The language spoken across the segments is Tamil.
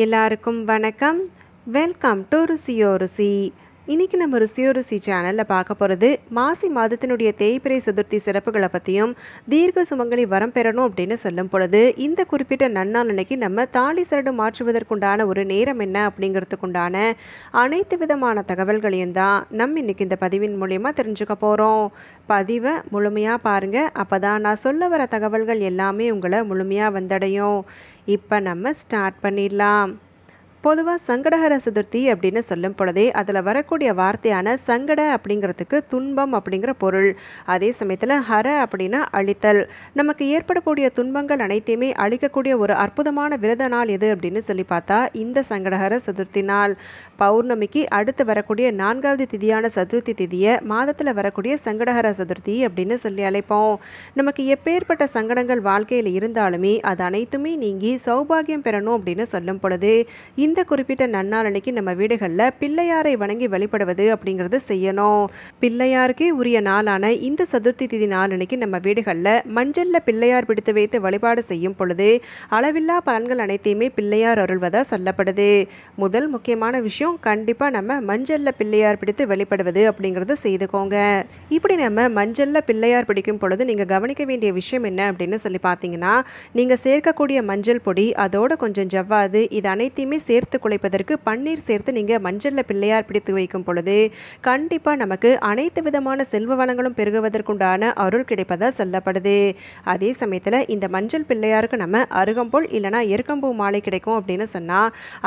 எல்லாருக்கும் வணக்கம். வெல்கம் டு ருசியோ ருசி. இன்னைக்கு நம்ம ருசியோ ருசி சேனலில் பார்க்க போகிறது மாசி மாதத்தினுடைய தேய்பிறை சதுர்த்தி சிறப்புகளை பற்றியும் தீர்க்க சுமங்கலி வரம் பெறணும் அப்படின்னு சொல்லும் பொழுது இந்த குறிப்பிட்ட நன்னாள் அன்னைக்கு நம்ம தாலி சரடு மாற்றுவதற்குண்டான ஒரு நேரம் என்ன அப்படிங்கிறதுக்குண்டான அனைத்து விதமான தகவல்களையும் தான் நம்ம இன்னைக்கு இந்த பதிவின் மூலயமா தெரிஞ்சுக்க போகிறோம். பதிவை முழுமையாக பாருங்கள், அப்போ தான் நான் சொல்ல வர தகவல்கள் எல்லாமே உங்களை முழுமையாக வந்தடையும். இப்போ நம்ம ஸ்டார்ட் பண்ணிடலாம். பொதுவாக சங்கடஹர சதுர்த்தி அப்படின்னு சொல்லும் பொழுதே அதில் வரக்கூடிய வார்த்தையான சங்கட அப்படிங்கிறதுக்கு துன்பம் அப்படிங்கிற பொருள். அதே சமயத்தில் ஹர அப்படின்னா அழித்தல். நமக்கு ஏற்படக்கூடிய துன்பங்கள் அனைத்தையுமே அழிக்கக்கூடிய ஒரு அற்புதமான விரத நாள் எது அப்படின்னு சொல்லி பார்த்தா இந்த சங்கடஹர சதுர்த்தி நாள். பௌர்ணமிக்கு அடுத்து வரக்கூடிய 4வது திதியான சதுர்த்தி திதியை மாதத்தில் வரக்கூடிய சங்கடஹர சதுர்த்தி அப்படின்னு சொல்லி அழைப்போம். நமக்கு எப்பேற்பட்ட சங்கடங்கள் வாழ்க்கையில் இருந்தாலுமே அது அனைத்துமே நீங்கி சௌபாகியம் பெறணும் அப்படின்னு சொல்லும் பொழுது இந்த குறிப்பிட்ட நன்னாள் அன்னைக்கு நம்ம வீடுகளில் பிள்ளையாரை வணங்கி வழிபடுவது அப்படிங்கிறது செய்யணும். பிள்ளையாருக்கே உரிய நாளான இந்த சதுர்த்தி திதி நாள் அன்னைக்கு நம்ம வீடுகளில் மஞ்சள்ல பிள்ளையார் பிடித்து வைத்து வழிபாடு செய்யும் பொழுது அளவில்லா பலன்கள் அனைத்தையுமே பிள்ளையார் அருள்வதா சொல்லப்படுது. முதல் முக்கியமான விஷயம், கண்டிப்பா நம்ம மஞ்சள்ல பிள்ளையார் பிடித்து வழிபடுவது அப்படிங்கிறது செய்துக்கோங்க. இப்படி நம்ம மஞ்சள்ல பிள்ளையார் பிடிக்கும் பொழுது நீங்க கவனிக்க வேண்டிய விஷயம் என்ன அப்படின்னு சொல்லி பார்த்தீங்கன்னா, நீங்க சேர்க்கக்கூடிய மஞ்சள் பொடி அதோட கொஞ்சம் ஜவ்வாது இது அனைத்தையுமே சேர்த்து குழைப்பதற்கு பன்னீர் சேர்த்து நீங்க மஞ்சள்ல பிள்ளையார் பிடித்து வைக்கும் பொழுது கண்டிப்பா நமக்கு அனைத்து விதமான செல்வ வளங்களும் பெருகுவதற்குண்டான அருள் கிடைப்பதா சொல்லப்படுது. அதே சமயத்துல இந்த மஞ்சள் பிள்ளையாருக்கு நம்ம அருகம்புல் இல்லைனா எருக்கம்பூ மாலை கிடைக்கும் அப்படின்னு சொன்னா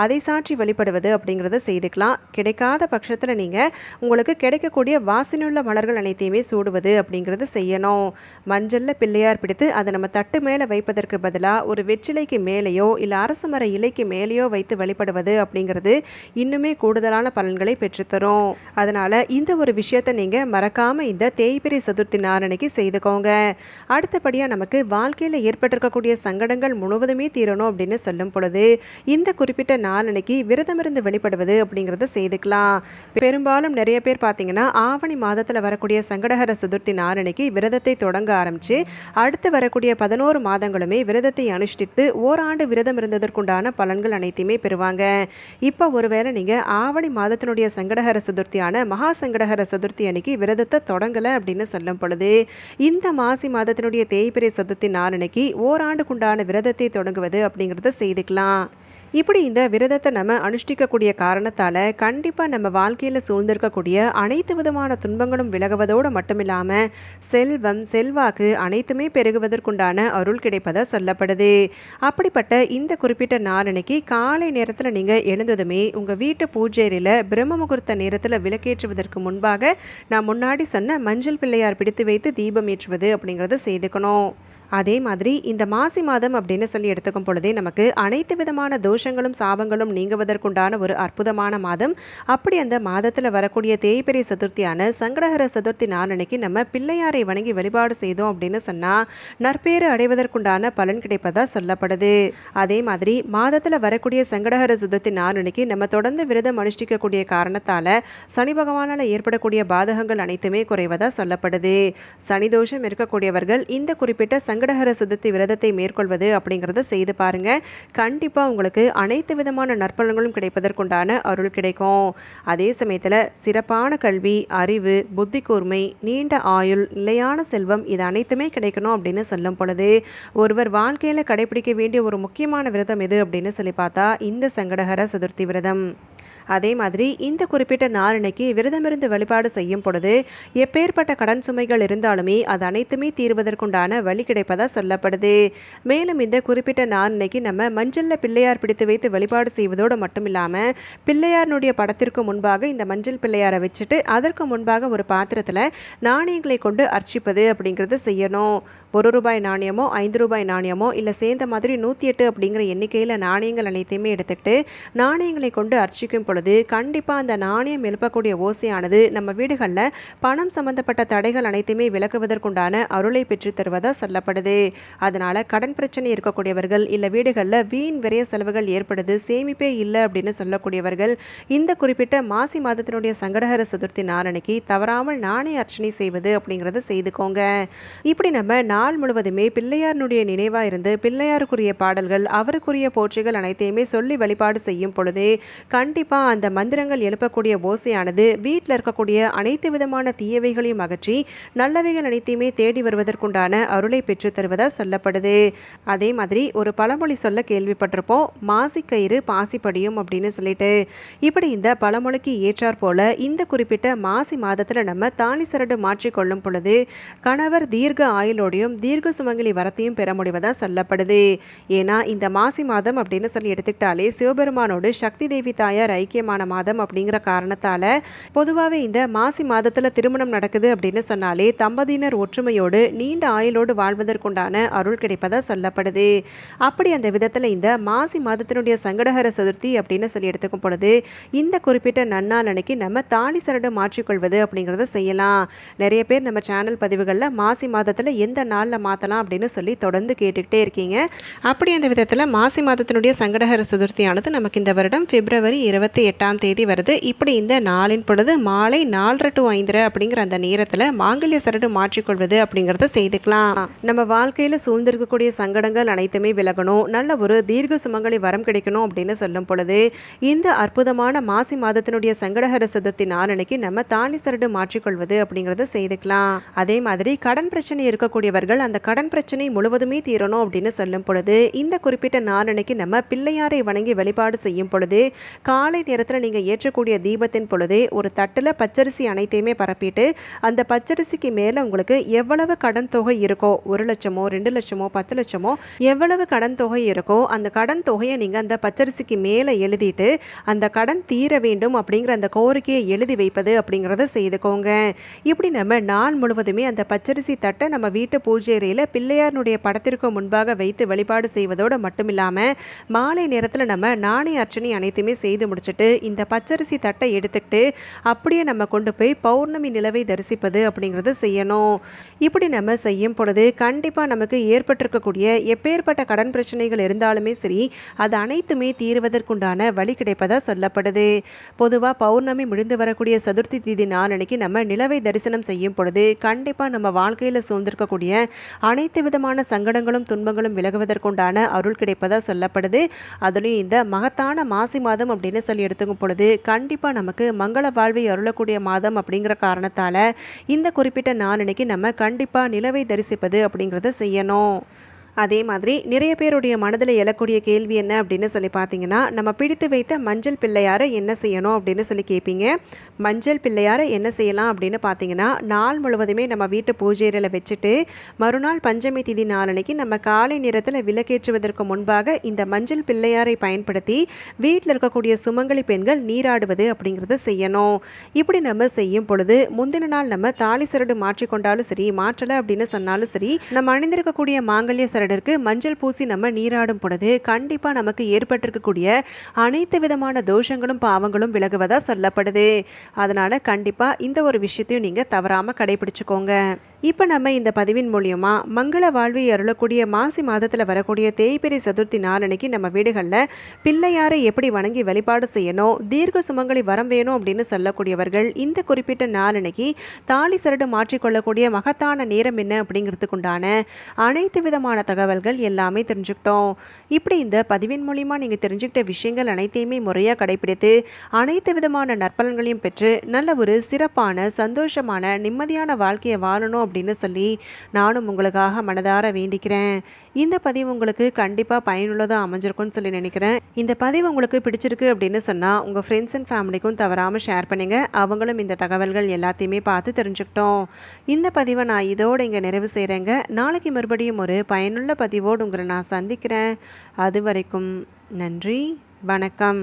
அதை சாற்றி வழிபடுவது அப்படிங்கிறத செய்துக்கலாம். கிடைக்காத பட்சத்துல நீங்க உங்களுக்கு கிடைக்கக்கூடிய வாசனையுள்ள மலர்கள் அனைத்தையுமே சூடுவது அப்படிங்கிறது செய்யணும். மஞ்சள்ல பிள்ளையார் பிடித்து அதை நம்ம தட்டு மேல வைப்பதற்கு பதிலாக ஒரு வெற்றிலைக்கு மேலேயோ இல்ல அரச மர இலைக்கு மேலேயோ வைத்து வழிபடுவது அப்படிங்கிறது இன்னுமே கூடுதலான பலன்களை பெற்றுத்தரும். அதனால இந்த ஒரு விஷயத்தை நீங்க மறக்காம இந்த தேய்பிறை சதுர்த்தி நாளன்னைக்கு செய்துக்கோங்க. அடுத்தபடியா நமக்கு வாழ்க்கையில ஏற்பட்டிருக்கக்கூடிய சங்கடங்கள் முழுவதுமே தீரணும் அப்படின்னு சொல்லும் பொழுது இந்த குறிப்பிட்ட நாளன்னைக்கு விரதமிருந்து வெளிப்படுவது அப்படிங்கிறத செய்துக்கலாம். பெரும்பாலும் நிறைய பேர் பார்த்தீங்கன்னா ஆவணி மாதத்துல வரக்கூடிய சங்கடஹர சதுர்த்தி நாளன்னைக்கு விரதத்தை தொடங்க ஆரம்பிச்சு அடுத்து வரக்கூடிய 11 மாதங்களுமே விரதத்தை அனுஷ்டித்து ஓராண்டு விரதம் இருந்ததற்குண்டான பலன்கள் அனைத்தையுமே பெறுவாங்க. இப்போ ஒருவேளை நீங்க ஆவணி மாதத்தினுடைய சங்கடஹர சதுர்த்தியான மகா சங்கடஹர சதுர்த்தி அன்னைக்கு விரதத்தை தொடங்கல அப்படின்னு சொல்லும் பொழுது இந்த மாசி மாதத்தினுடைய தேய்பிறை சதுர்த்தி நாளன்னைக்கு ஓராண்டுக்குண்டான விரதத்தை தொடங்குவது அப்படிங்கிறத செய்துக்கலாம். இப்படி இந்த விரதத்தை நம்ம அனுஷ்டிக்கக்கூடிய காரணத்தால கண்டிப்பா நம்ம வாழ்க்கையில சூழ்ந்திருக்கக்கூடிய அனைத்து விதமான துன்பங்களும் விலகுவதோடு மட்டுமில்லாம செல்வம் செல்வாக்கு அனைத்துமே பெருகுவதற்குண்டான அருள் கிடைப்பதா சொல்லப்படுது. அப்படிப்பட்ட இந்த குறிப்பிட்ட நாளன்னைக்கு காலை நேரத்துல நீங்க எழுந்ததுமே உங்க வீட்டு பூஜையில பிரம்ம முகூர்த்த நேரத்துல விளக்கேற்றுவதற்கு முன்பாக நான் முன்னாடி சொன்ன மஞ்சள் பிள்ளையார் பிடித்து வைத்து தீபம் ஏற்றுவது அப்படிங்கறத செய்துக்கணும். அதே மாதிரி இந்த மாசி மாதம் அப்படின்னு சொல்லி எடுத்துக்கும் பொழுதே நமக்கு அனைத்து விதமான தோஷங்களும் சாபங்களும் நீங்குவதற்குண்டான ஒரு அற்புதமான மாதம். அப்படி அந்த மாதத்துல வரக்கூடிய தேய்பிறை சதுர்த்தியான சங்கடஹர சதுர்த்தி நாளன்னைக்கு நம்ம பிள்ளையாரை வணங்கி வழிபாடு செய்தோம் அப்படின்னு சொன்னா நற்பேறு அடைவதற்குண்டான பலன் கிடைப்பதா சொல்லப்படுது. அதே மாதிரி மாதத்துல வரக்கூடிய சங்கடஹர சதுர்த்தி நாளன்னைக்கு நம்ம தொடர்ந்து விரதம் அனுஷ்டிக்கக்கூடிய காரணத்தால சனி பகவானால ஏற்படக்கூடிய பாதகங்கள் அனைத்துமே குறைவதா சொல்லப்படுது. சனி தோஷம் இருக்கக்கூடியவர்கள் இந்த குறிப்பிட்ட சங்கடஹர சதுர்த்தி விரதத்தை மேற்கொள்வது அப்படிங்கிறத செய்து பாருங்க. கண்டிப்பா உங்களுக்கு அனைத்து விதமான நற்பலன்களும் கிடைப்பதற்குண்டான அருள் கிடைக்கும். அதே சமயத்துல சிறப்பான கல்வி, அறிவு, புத்தி கூர்மை, நீண்ட ஆயுள், நிலையான செல்வம் இது அனைத்துமே கிடைக்கணும் அப்படின்னு சொல்லும் பொழுது ஒருவர் வாழ்க்கையில கடைபிடிக்க வேண்டிய ஒரு முக்கியமான விரதம் எது அப்படின்னு சொல்லி பார்த்தா இந்த சங்கடஹர சதுர்த்தி விரதம். அதே மாதிரி இந்த குறிப்பிட்ட நாளன்னைக்கு விரதமிருந்து வழிபாடு செய்யும் பொழுது எப்பேற்பட்ட கடன் சுமைகள் இருந்தாலுமே அது அனைத்துமே தீர்வதற்குண்டான வழி கிடைப்பதா சொல்லப்படுது. மேலும் இந்த குறிப்பிட்ட நாளன்னைக்கு நம்ம மஞ்சள்ல பிள்ளையார் பிடித்து வைத்து வழிபாடு செய்வதோடு மட்டும் இல்லாம பிள்ளையாருடைய படத்திற்கு முன்பாக இந்த மஞ்சள் பிள்ளையாரை வச்சுட்டு அதற்கு முன்பாக ஒரு பாத்திரத்துல நாணயங்களை கொண்டு அர்ச்சிப்பது அப்படிங்கிறது செய்யணும். ₹1 நாணயமோ ₹5 நாணயமோ இல்ல சேர்ந்த மாதிரி 108 அப்படிங்கிற எண்ணிக்கையில நாணயங்கள் அனைத்தையுமே எடுத்துக்கிட்டு நாணயங்களை கொண்டு அர்ச்சிக்கும் பொழுது கண்டிப்பா அந்த நாணயம் எழுப்பக்கூடிய ஓசையானது நம்ம வீடுகள்ல பணம் சம்பந்தப்பட்ட தடைகள் அனைத்துமே விலக்குவதற்குண்டான அருளை பெற்று தருவதா சொல்லப்படுது. அதனால கடன் பிரச்சனை இருக்கக்கூடியவர்கள் இல்ல வீடுகள்ல வீண் விரைய செலவுகள் ஏற்படுது, சேமிப்பே இல்லை அப்படின்னு சொல்லக்கூடியவர்கள் இந்த குறிப்பிட்ட மாசி மாதத்தினுடைய சங்கடஹர சதுர்த்தி நாளன்னைக்கு தவறாமல் நாணய அர்ச்சனை செய்வது அப்படிங்கறத செய்துக்கோங்க. இப்படி நம்ம நாள் முழுவதுமே பிள்ளையாருடைய நினைவா இருந்து பிள்ளையாருக்குரிய பாடல்கள் அவருக்குரிய போற்றிகள் அனைத்தையுமே சொல்லி வழிபாடு செய்யும் பொழுது கண்டிப்பா அந்த மந்திரங்கள் எழுப்பக்கூடிய ஓசையானது வீட்டில் இருக்கக்கூடிய அனைத்து விதமான தீயவைகளையும் அகற்றி நல்லவைகள் அனைத்தையுமே தேடி வருவதற்குண்டான அருளை பெற்று தருவதா சொல்லப்படுது. அதே மாதிரி ஒரு பழமொழி சொல்ல கேள்விப்பட்டிருப்போம், மாசி கயிறு பாசி படியும் அப்படின்னு சொல்லிட்டு. இப்படி இந்த பழமொழிக்கு ஏற்றாற் போல இந்த குறிப்பிட்ட மாசி மாதத்துல நம்ம தாலி சரடு மாற்றிக்கொள்ளும் பொழுது கணவர் தீர்க்க ஆயுளோடையும் தீர்க்க சுமங்கலி வரத்தையும் பெற முடிவதா சொல்லப்படுது. ஏன்னா இந்த மாசி மாதம் அப்படின்னு சொல்லி எடுத்துக்கிட்டாலே சிவபெருமானோடு சக்தி தேவி தாயார் ஐக்கியமான மாதம் அப்படிங்கிற காரணத்தால பொதுவாகவே இந்த மாசி மாதத்துல திருமணம் நடக்குது அப்படின்னு சொன்னாலே தம்பதியினர் ஒற்றுமையோடு நீண்ட ஆயுளோடு வாழ்வதற்குண்டான அருள் கிடைப்பதா சொல்லப்படுது. அப்படி அந்த விதத்துல இந்த மாசி மாதத்தினுடைய சங்கடஹர சதுர்த்தி அப்படின்னு சொல்லி எடுத்துக்கும் பொழுது இந்த குறிப்பிட்ட நன்னாள் அன்னைக்கு நம்ம தாலி சரடு மாற்றிக்கொள்வது அப்படிங்கிறத செய்யலாம். நிறைய பேர் நம்ம சேனல் பதிவுகளில் மாசி மாதத்துல எந்த நாளில் மாற்றலாம் அப்படின்னு சொல்லி தொடர்ந்து கேட்டுக்கிட்டே இருக்கீங்க. அப்படி அந்த விதத்தில் மாசி மாதத்தினுடைய சங்கடஹர சதுர்த்தியானது நமக்கு இந்த வருடம் பிப்ரவரி 28 வருது. இப்படி இந்த நாளின் பொழுது மாலை 4:30 to 5:30 அப்படிங்கிற அந்த நேரத்தில் மாங்கல்ய சரடு மாற்றிக்கொள்வது அப்படிங்கிறத செய்துக்கலாம். நம்ம வாழ்க்கையில் சூழ்ந்திருக்கக்கூடிய சங்கடங்கள் அனைத்துமே விலகணும், நல்ல ஒரு தீர்க்க சுமங்கலி வரம் கிடைக்கணும் அப்படின்னு சொல்லும் பொழுது இந்த அற்புதமான மாசி மாதத்தினுடைய சங்கடஹர சதுர்த்தி நாளன்னைக்கு நம்ம தாலி சரடு மாற்றிக்கொள்வது அப்படிங்கிறத செய்துக்கலாம். அதே மாதிரி கடன் பிரச்சனை இருக்கக்கூடியவர்கள் அந்த கடன் பிரச்சனை முழுவதுமே தீரணும் அப்படின்னு சொல்லும் பொழுது இந்த குறிப்பிட்ட நாளன்னைக்கு நம்ம பிள்ளையாரை வணங்கி வழிபாடு செய்யும் பொழுது காலை நேரத்தில் நீங்க ஏற்றக்கூடிய தீபத்தின் பொழுதே ஒரு தட்டுல பச்சரிசி அனைத்தையுமே பரப்பிட்டு அந்த பச்சரிசிக்கு மேல உங்களுக்கு எவ்வளவு கடன் தொகை இருக்கோ, 1 லட்சமோ 2 லட்சமோ 10 லட்சமோ எவ்வளவு கடன் தொகை இருக்கோ அந்த கடன் தொகையை நீங்க அந்த பச்சரிசிக்கு மேல எழுதிட்டு அந்த கடன் தீர வேண்டும் அப்படிங்கிற அந்த கோரிக்கையை எழுதி வைப்பது அப்படிங்கிறத செய்துக்கோங்க. இப்படி நம்ம நாள் முழுவதுமே அந்த பச்சரிசி தட்டை நம்ம வீட்டு பூஜை அறையில பிள்ளையாருடைய படத்திற்கு முன்பாக வைத்து வழிபாடு செய்வதோடு மட்டும் இல்லாம மாலை நேரத்தில் நம்ம நாணய அர்ச்சனை அனைத்துமே செய்து முடிச்சுட்டு இந்த பச்சரிசி தட்டை எடுத்துக்கிட்டு அப்படியே நம்ம கொண்டு போய் பௌர்ணமி நிலவை தரிசிப்பது அப்படிங்கிறது செய்யணும். இப்படி நம்ம செய்யும் பொழுது கண்டிப்பா நமக்கு ஏற்பட்டிருக்கக்கூடிய எப்பேற்பட்ட கடன் பிரச்சனைகள் இருந்தாலுமே சரி அது அனைத்துமே தீர்வதற்குண்டான வழி கிடைப்பதா சொல்லப்படுது. பொதுவா பௌர்ணமி முடிந்து வரக்கூடிய சதுர்த்தி திதி நாளன்னைக்கு நம்ம நிலவை தரிசனம் செய்யும் பொழுது கண்டிப்பா நம்ம வாழ்க்கையில சூழ்ந்திருக்கக்கூடிய அனைத்து விதமான சங்கடங்களும் துன்பங்களும் விலகுவதற்குண்டான அருள் கிடைப்பதா சொல்லப்படுது. அதுலயும் இந்த மகத்தான மாசி மாதம் அப்படின்னு சொல்லி எடுத்துக்கும் பொழுது கண்டிப்பா நமக்கு மங்கள வாழ்வை அருளக்கூடிய மாதம் அப்படிங்கிற காரணத்தால இந்த குறிப்பிட்ட நாளன்னைக்கு நம்ம கண்டிப்பா நிலவை தரிசிப்பது அப்படிங்கிறத செய்யணும். அதே மாதிரி நிறைய பேருடைய மனதில் எழக்கூடிய கேள்வி என்ன அப்படின்னு சொல்லி பார்த்தீங்கன்னா, நம்ம பிடித்து வைத்த மஞ்சள் பிள்ளையாரை என்ன செய்யணும் அப்படின்னு சொல்லி கேட்பீங்க. மஞ்சள் பிள்ளையாரை என்ன செய்யலாம் அப்படின்னு பார்த்தீங்கன்னா, நாள் முழுவதுமே நம்ம வீட்டு பூஜையில் வச்சுட்டு மறுநாள் பஞ்சமி திதி நாளன்னைக்கு நம்ம காலை நேரத்தில் விளக்கேற்றுவதற்கு முன்பாக இந்த மஞ்சள் பிள்ளையாரை பயன்படுத்தி வீட்டில் இருக்கக்கூடிய சுமங்கலி பெண்கள் நீராடுவது அப்படிங்கிறத செய்யணும். இப்படி நம்ம செய்யும் பொழுது முந்தின நாள் நம்ம தாலி சரடு மாற்றிக்கொண்டாலும் சரி, மாற்றலை அப்படின்னு சொன்னாலும் சரி, நம்ம அணிந்திருக்கக்கூடிய மாங்கல்ய சரடு மஞ்சள் பூசி நம்ம நீராடும் பொழுது கண்டிப்பா நமக்கு ஏற்பட்டிருக்கக்கூடிய அனைத்து விதமான தோஷங்களும் பாவங்களும் விலகுவதா சொல்லப்படுது. அதனால கண்டிப்பா இந்த ஒரு விஷயத்தையும் நீங்க தவறாம கடைபிடிச்சுக்கோங்க. இப்ப நம்ம இந்த பதிவின் மூலியமா மங்கள வாழ்வை அருளக்கூடிய மாசி மாதத்துல வரக்கூடிய தேய்பிறை சதுர்த்தி நாளன்னைக்கு நம்ம வீடுகள்ல பிள்ளையாரை எப்படி வணங்கி வழிபாடு செய்யணும், தீர்க்க சுமங்கலி வரம் வேணும் அப்படின்னு சொல்லக்கூடியவர்கள் இந்த குறிப்பிட்ட நாளன்னைக்கு தாலி சரடு மாற்றிக்கொள்ளக்கூடிய மகத்தான நேரம் என்ன அப்படிங்கிறதுக்குண்டான அனைத்து விதமான தகவல்கள் எல்லாமே தெரிஞ்சுக்கிட்டோம். இப்படி இந்த பதிவின் மூலியமா நீங்க தெரிஞ்சுக்கிட்ட விஷயங்கள் அனைத்தையுமே முறையா கடைபிடித்து அனைத்து விதமான நற்பலன்களையும் பெற்று நல்ல ஒரு சிறப்பான சந்தோஷமான நிம்மதியான வாழ்க்கையை வாழணும் அப்படின்னு சொல்லி நானும் உங்களுக்காக மனதார வேண்டிக்கிறேன். இந்த பதிவு உங்களுக்கு கண்டிப்பா பயனுள்ளதா அமைஞ்சிருக்கும்னு சொல்லி நினைக்கிறேன். இந்த பதிவு உங்களுக்கு பிடிச்சிருக்கு அப்படின்னு சொன்னா உங்க ஃப்ரெண்ட்ஸ் அண்ட் ஃபேமிலிக்கும் தவறாம ஷேர் பண்ணுங்க. அவங்களும் இந்த தகவல்கள் எல்லாத்தையுமே பார்த்து தெரிஞ்சுக்கிட்டோம். இந்த பதிவை நான் இதோட இங்க நிறைவு செய்றேங்க. நாளைக்கு மறுபடியும் ஒரு பயனுள்ள பதிவோடு உங்களை நான் சந்திக்கிறேன். அது வரைக்கும் நன்றி, வணக்கம்.